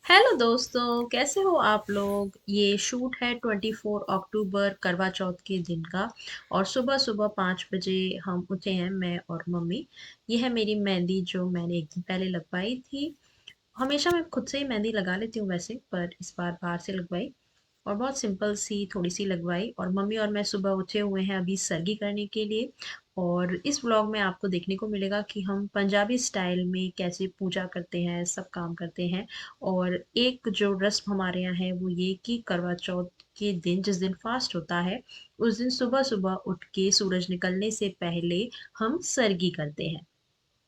Hello दोस्तों, कैसे हो आप लोग। ये शूट है 24 अक्टूबर करवा चौथ के दिन का। और सुबह सुबह 5 बजे हम उठे हैं, मैं और मम्मी। ये है मेरी मेहंदी जो मैंने एक दिन पहले लगवाई थी। हमेशा मैं खुद से ही मेहंदी लगा लेती हूँ वैसे, पर इस बार बाहर से लगवाई। और बहुत सिंपल सी थोड़ी सी लगवाई, और मम्मी और मैं सुबह उठे हुए हैं अभी सरगी करने के लिए। और इस व्लॉग में आपको देखने को मिलेगा कि हम पंजाबी स्टाइल में कैसे पूजा करते हैं, सब काम करते हैं। और एक जो रस्म हमारे यहाँ है वो ये कि करवा चौथ के दिन, जिस दिन फास्ट होता है, उस दिन सुबह सुबह उठ के सूरज निकलने से पहले हम सरगी करते हैं।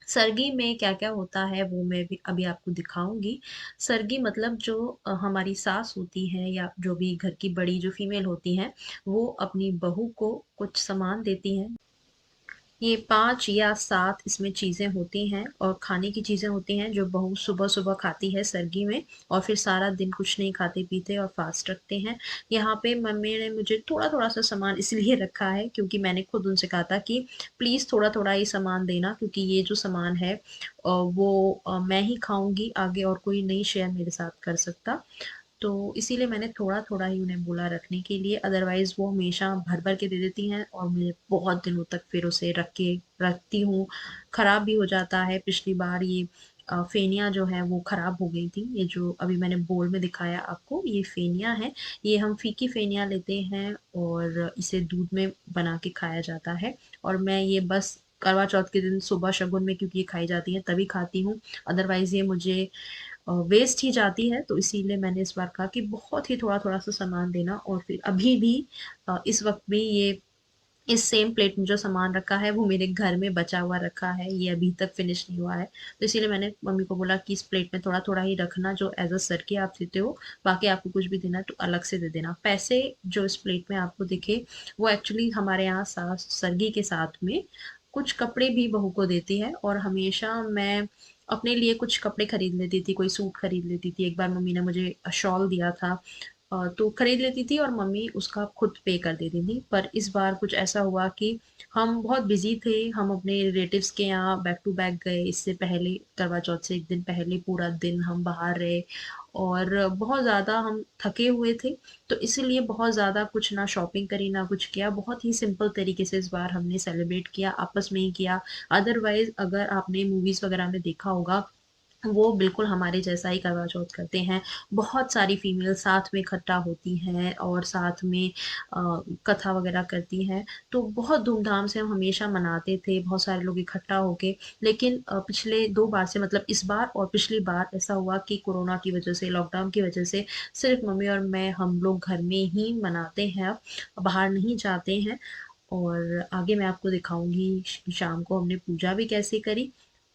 सरगी में क्या क्या होता है वो मैं भी अभी आपको दिखाऊंगी। सरगी मतलब जो हमारी सास होती है या जो भी घर की बड़ी जो फीमेल होती हैं, वो अपनी बहू को कुछ सामान देती हैं। ये 5 या 7 इसमें चीजें होती हैं, और खाने की चीजें होती हैं जो बहू सुबह सुबह खाती है सरगी में। और फिर सारा दिन कुछ नहीं खाते पीते और फास्ट रखते हैं। यहाँ पे मम्मी ने मुझे थोड़ा थोड़ा सा सामान इसलिए रखा है क्योंकि मैंने खुद उनसे कहा था कि प्लीज थोड़ा थोड़ा ही सामान देना, क्योंकि ये जो सामान है वो मैं ही खाऊंगी, आगे और कोई नहीं शेयर मेरे साथ कर सकता। तो इसीलिए मैंने थोड़ा थोड़ा ही उन्हें बोला रखने के लिए, अदरवाइज वो हमेशा भर भर के दे देती हैं और मुझे बहुत दिनों तक फिर उसे रख के रखती हूँ। खराब भी हो जाता है। पिछली बार ये फेनिया जो है वो खराब हो गई थी। ये जो अभी मैंने बोल में दिखाया आपको, ये फेनिया है। ये हम फीकी फेनिया लेते हैं और इसे दूध में बना के खाया जाता है। और मैं ये बस करवा चौथ के दिन सुबह शगुन में, क्योंकि ये खाई जाती है तभी खाती हूँ। अदरवाइज ये मुझे वेस्ट ही जाती है। तो इसीलिए मैंने इस बार कहा कि बहुत ही थोड़ा थोड़ा सा सामान देना। और फिर अभी भी इस वक्त भी ये इस सेम प्लेट में जो सामान रखा है वो मेरे घर में बचा हुआ रखा है, ये अभी तक फिनिश नहीं हुआ है। तो इसीलिए मैंने मम्मी को बोला कि इस प्लेट में थोड़ा थोड़ा ही रखना, जो एज अ सर के आप देते हो। बाकी आपको कुछ भी देना तो अलग से दे देना। पैसे जो इस प्लेट में आपको दिखे, वो एक्चुअली हमारे यहाँ सास सरगी के साथ में कुछ कपड़े भी बहू को देती है। और हमेशा मैं अपने लिए कुछ कपड़े खरीद लेती थी, कोई सूट खरीद लेती थी। एक बार मम्मी ने मुझे शॉल दिया था, तो खरीद लेती थी और मम्मी उसका खुद पे कर देती थी। पर इस बार कुछ ऐसा हुआ कि हम बहुत बिजी थे, हम अपने रिलेटिव्स के यहाँ बैक टू बैक गए। इससे पहले करवा चौथ से एक दिन पहले पूरा दिन हम बाहर रहे, और बहुत ज़्यादा हम थके हुए थे। तो इसीलिए बहुत ज़्यादा कुछ ना शॉपिंग करी ना कुछ किया, बहुत ही सिंपल तरीके से इस बार हमने सेलिब्रेट किया, आपस में ही किया। अदरवाइज अगर आपने मूवीज़ वगैरह में देखा होगा, वो बिल्कुल हमारे जैसा ही करवा चौथ करते हैं। बहुत सारी फीमेल साथ में इकट्ठा होती हैं और साथ में कथा वगैरह करती हैं। तो बहुत धूमधाम से हम हमेशा मनाते थे, बहुत सारे लोग इकट्ठा होके। लेकिन पिछले 2 बार से, मतलब इस बार और पिछली बार, ऐसा हुआ कि कोरोना की वजह से, लॉकडाउन की वजह से सिर्फ मम्मी और मैं, हम लोग घर में ही मनाते हैं अब, बाहर नहीं जाते हैं। और आगे मैं आपको दिखाऊंगी शाम को हमने पूजा भी कैसे करी।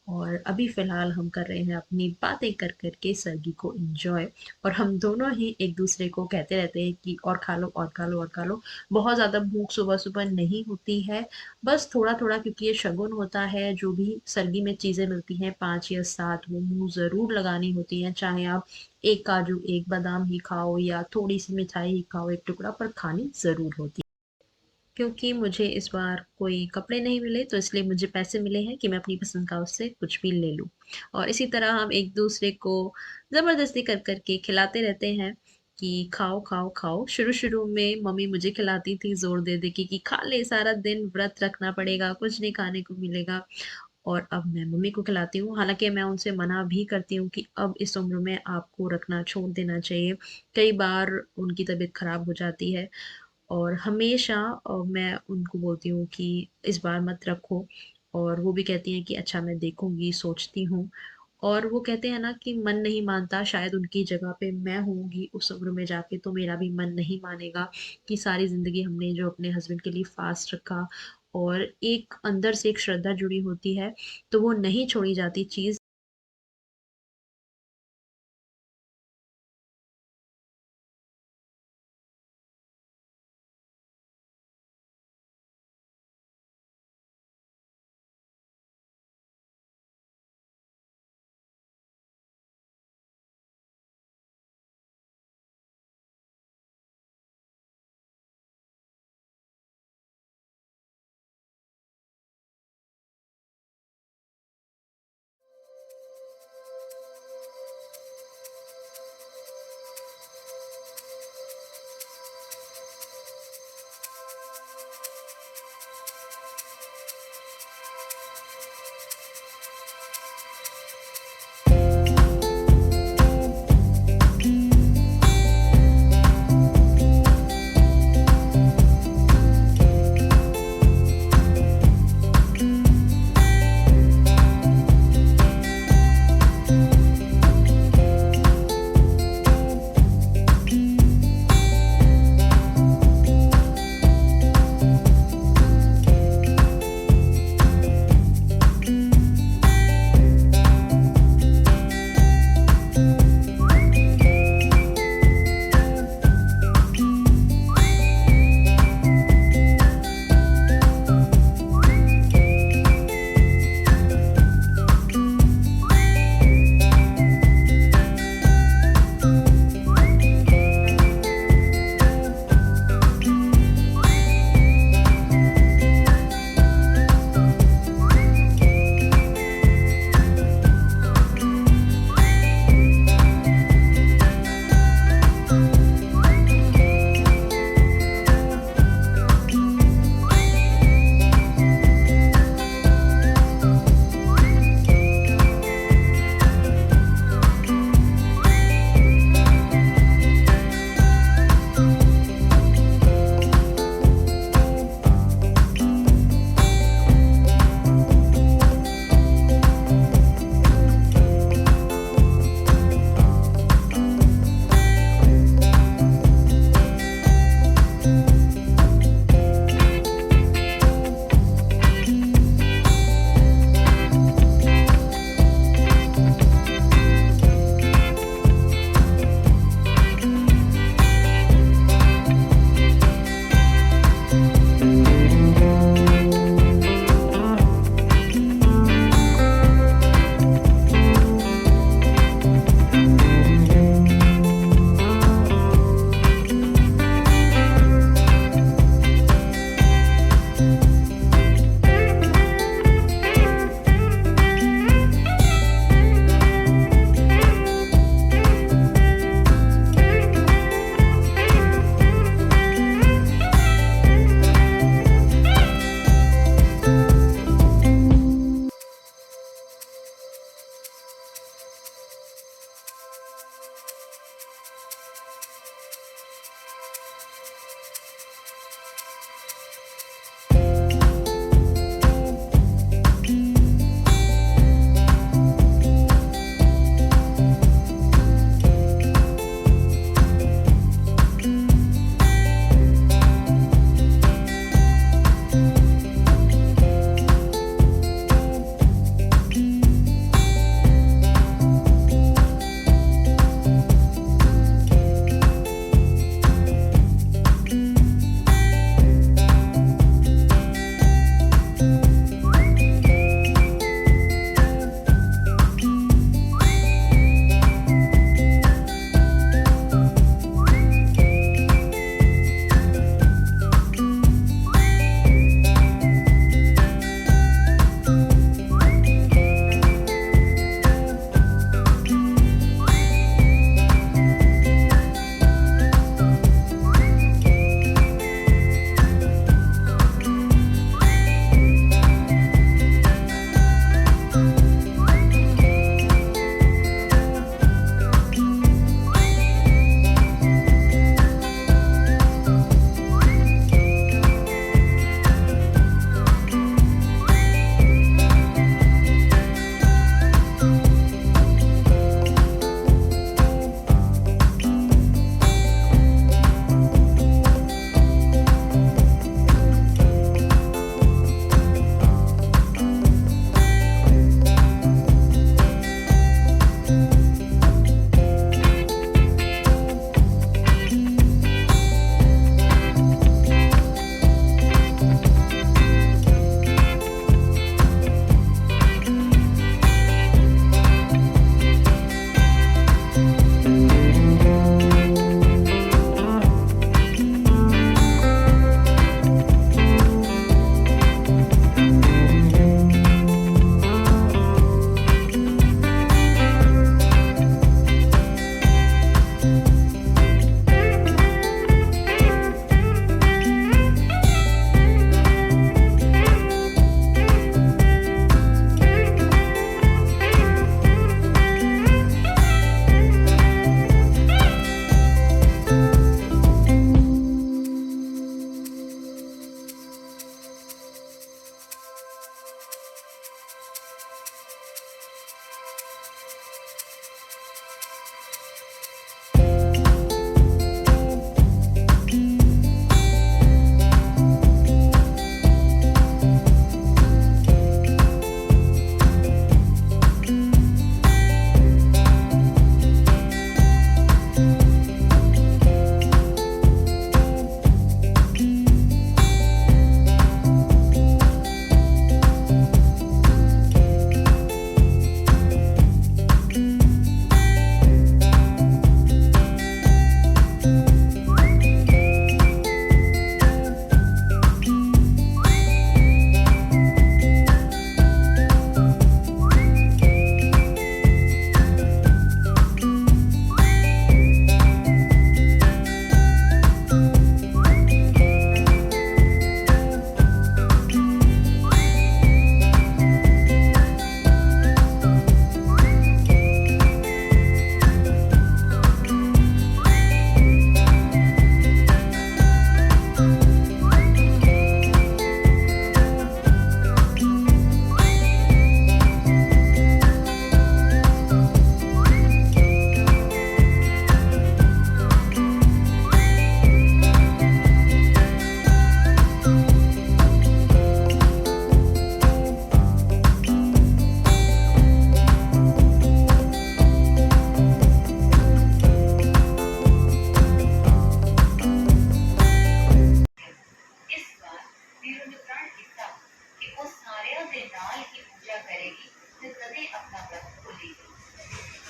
और अभी फिलहाल हम कर रहे हैं अपनी बातें कर कर के सरगी को एंजॉय। और हम दोनों ही एक दूसरे को कहते रहते हैं कि और खा लो और खा लो और खा लो। बहुत ज़्यादा भूख सुबह सुबह नहीं होती है, बस थोड़ा थोड़ा, क्योंकि ये शगुन होता है। जो भी सरगी में चीज़ें मिलती हैं 5 या 7, वो मुंह ज़रूर लगानी होती हैं। चाहे आप एक काजू एक बादाम ही खाओ या थोड़ी सी मिठाई ही खाओ, एक टुकड़ा, पर खानी ज़रूर होती है। क्योंकि मुझे इस बार कोई कपड़े नहीं मिले, तो इसलिए मुझे पैसे मिले हैं कि मैं अपनी पसंद का उससे कुछ भी ले लूं। और इसी तरह हम एक दूसरे को जबरदस्ती कर करके खिलाते रहते हैं कि खाओ खाओ खाओ। शुरू शुरू में मम्मी मुझे खिलाती थी जोर दे दे के कि खा ले, सारा दिन व्रत रखना पड़ेगा, कुछ नहीं खाने को मिलेगा। और अब मैं मम्मी को खिलाती हूँ, हालांकि मैं उनसे मना भी करती हूँ कि अब इस उम्र में आपको रखना छोड़ देना चाहिए। कई बार उनकी तबीयत खराब हो जाती है, और हमेशा मैं उनको बोलती हूँ कि इस बार मत रखो। और वो भी कहती हैं कि अच्छा मैं देखूंगी, सोचती हूँ। और वो कहते हैं ना कि मन नहीं मानता, शायद उनकी जगह पे मैं होंगी उस उम्र में जाके तो मेरा भी मन नहीं मानेगा कि सारी जिंदगी हमने जो अपने हस्बैंड के लिए फास्ट रखा। और एक अंदर से एक श्रद्धा जुड़ी होती है, तो वो नहीं छोड़ी जाती चीज।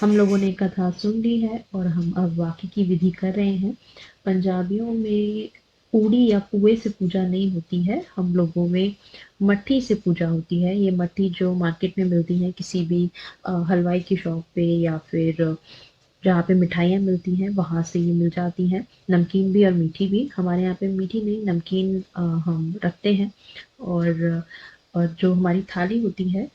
हम लोगों ने कथा सुन ली है और हम अब बाकी की विधि कर रहे हैं। पंजाबियों में पूड़ी या कुएं से पूजा नहीं होती है, हम लोगों में मट्ठी से पूजा होती है। ये मट्ठी जो मार्केट में मिलती है किसी भी हलवाई की शॉप पे या फिर जहाँ पे मिठाइयाँ मिलती हैं वहाँ से ये मिल जाती हैं। नमकीन भी और मीठी भी। हमारे यहाँ पे मीठी नहीं, नमकीन हम रखते हैं। और जो हमारी थाली होती है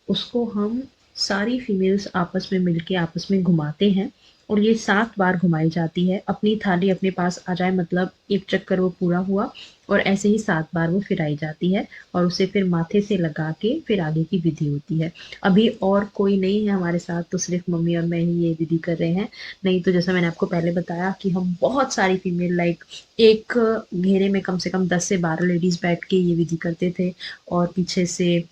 उसको हम सारी फीमेल्स आपस में मिलके आपस में घुमाते हैं और ये 7 बार घुमाई जाती है। अपनी थाली अपने पास आ जाए मतलब एक चक्कर वो पूरा हुआ और ऐसे ही 7 बार वो फिराई जाती है और उसे फिर माथे से लगा के फिर आगे की विधि होती है। अभी और कोई नहीं है हमारे साथ, तो सिर्फ मम्मी और मैं ही ये विधि कर रहे हैं। नहीं तो जैसा मैंने आपको पहले बताया कि हम बहुत सारी फीमेल लाइक एक घेरे में कम से कम 10 से 12 लेडीज बैठ के ये विधि करते थे और पीछे से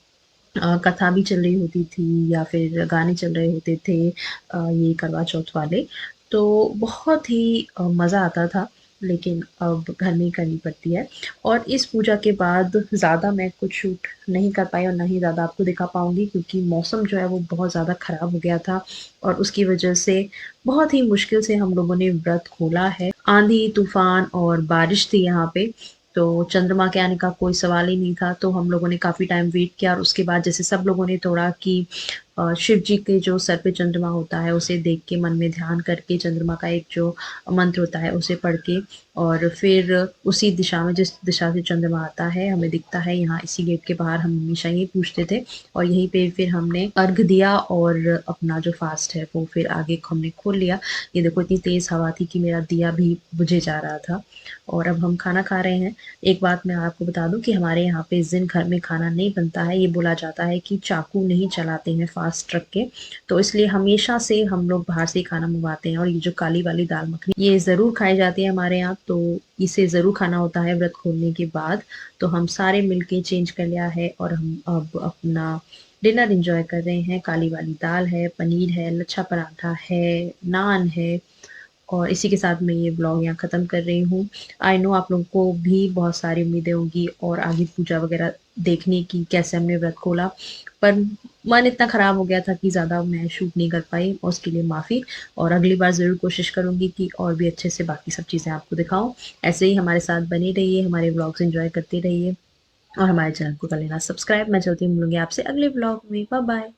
कथा भी चल रही होती थी या फिर गाने चल रहे होते थे ये करवा चौथ वाले। तो बहुत ही मज़ा आता था, लेकिन अब घर में ही करनी पड़ती है। और इस पूजा के बाद ज़्यादा मैं कुछ शूट नहीं कर पाई और ना ही ज़्यादा आपको दिखा पाऊँगी क्योंकि मौसम जो है वो बहुत ज़्यादा ख़राब हो गया था और उसकी वजह से बहुत ही मुश्किल से हम लोगों ने व्रत खोला है। आंधी, तूफ़ान और बारिश थी यहाँ पे, तो चंद्रमा के आने का कोई सवाल ही नहीं था। तो हम लोगों ने काफ़ी टाइम वेट किया और उसके बाद जैसे सब लोगों ने तोड़ा कि शिव जी के जो सर पे चंद्रमा होता है उसे देख के मन में ध्यान करके चंद्रमा का एक जो मंत्र होता है उसे पढ़ के और फिर उसी दिशा में जिस दिशा से चंद्रमा आता है हमें दिखता है, यहाँ इसी गेट के बाहर हम हमेशा यही पूछते थे और यहीं पे फिर हमने अर्घ दिया और अपना जो फास्ट है वो फिर आगे हमने खोल लिया। ये देखो इतनी तेज़ हवा थी कि मेरा दिया भी बुझे जा रहा था और अब हम खाना खा रहे हैं। एक बात मैं आपको बता दूँ कि हमारे यहाँ पे इस दिन घर में खाना नहीं बनता है। ये बोला जाता है कि चाकू नहीं चलाते हैं फास्ट रख के, तो इसलिए हमेशा से हम लोग बाहर से ही खाना मँगवाते हैं और ये जो काली वाली दाल मखनी ये ज़रूर खाई जाती है हमारे यहाँ, तो इसे ज़रूर खाना होता है व्रत खोलने के बाद। तो हम सारे मिलके चेंज कर लिया है और हम अब अपना डिनर एन्जॉय कर रहे हैं। काली वाली दाल है, पनीर है, लच्छा पराठा है, नान है और इसी के साथ मैं ये ब्लॉग यहाँ ख़त्म कर रही हूँ। आई नो आप लोगों को भी बहुत सारी उम्मीदें होंगी और आगे पूजा वगैरह देखने की, कैसे हमने व्रत खोला। पर मन इतना ख़राब हो गया था कि ज़्यादा मैं शूट नहीं कर पाई और उसके लिए माफ़ी। और अगली बार ज़रूर कोशिश करूँगी कि और भी अच्छे से बाकी सब चीज़ें आपको दिखाऊँ। ऐसे ही हमारे साथ बने रहिए, हमारे व्लॉग्स एन्जॉय करते रहिए और हमारे चैनल को कर लेना सब्सक्राइब। मैं चलती हूँ, मिलूँगी आपसे अगले व्लॉग में। Bye bye.